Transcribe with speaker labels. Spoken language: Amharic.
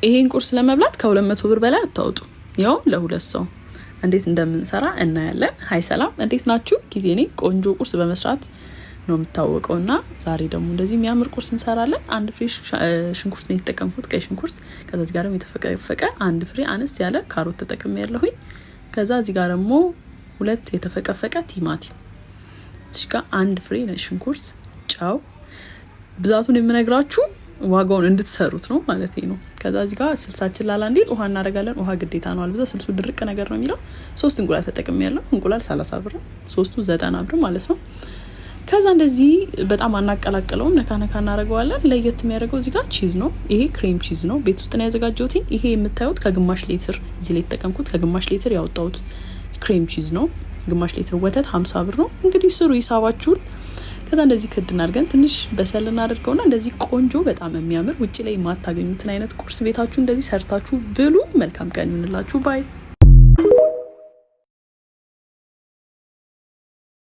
Speaker 1: ይሄን ቁርስ ለመብላት ከ200 ብር በላይ አታውጡ። ያው ለሁለት ሰው እንዴት እንደምንሰራ እናያለን። ሃይ ሰላም፣ እንዴት ናችሁ? ጊዜ ነኝ ቆንጆ ቁርስ በመስራት ነው የምታወቀውና ዛሬ ደግሞ እንደዚህ የሚያምር ቁርስ እንሰራለን። አንድ ፍሬ ሽንኩርት ነው የተጠቀምኩት፣ ቀይ ሽንኩርት። ከዛ እዚህ ጋር የተፈቀፈቀ አንድ ፍሬ አነስ ያለ ካሮት ተጠቅሜያለሁኝ። ከዛ እዚህ ጋር ደግሞ 2 የተፈቀፈቀ ቲማቲም፣ እዚህ ጋር አንድ ፍሬ ሽንኩርት፣ ጫው። ብዛቱን የምነግራችሁ ዋጋውን እንድትሰሩት ነው ማለት ነው። ከዛ እዚህ ጋር ስልሳችን ላላ እንዲል ውሃ እናደርጋለን። ውሃ ግዴታ ነው፣ አልበዛ ስልሱ ድርቅ ነገር ነው የሚለው። 3 እንቁላል ተጠቅሜያለሁ። እንቁላል 30 ብር፣ 3ቱ 90 ብር ማለት ነው። ከዛ እንደዚህ በጣም አናቀላቅለው፣ ነካ ነካ እናደርገዋለን። ለየት የሚያደርገው እዚህ ጋር ቺዝ ነው። ይሄ ክሬም ቺዝ ነው፣ ቤት ውስጥ ነው ያዘጋጀሁት። ይሄ የምታዩት ከግማሽ ሊትር እዚህ ላይ ተጠቀምኩት፣ ከግማሽ ሊትር ያወጣሁት ክሬም ቺዝ ነው። ግማሽ ሊትር ወተት 50 ብር ነው። እንግዲህ ስሩ ሂሳባችሁን። ከዛ እንደዚህ ክድ እናድርገን ትንሽ በሰል እናደርገውና እንደዚህ ቆንጆ በጣም የሚያምር ውጪ ላይ የማታገኙትን አይነት ቁርስ ቤታችሁ እንደዚህ ሰርታችሁ ብሉ። መልካም ቀን ይሁንላችሁ። ባይ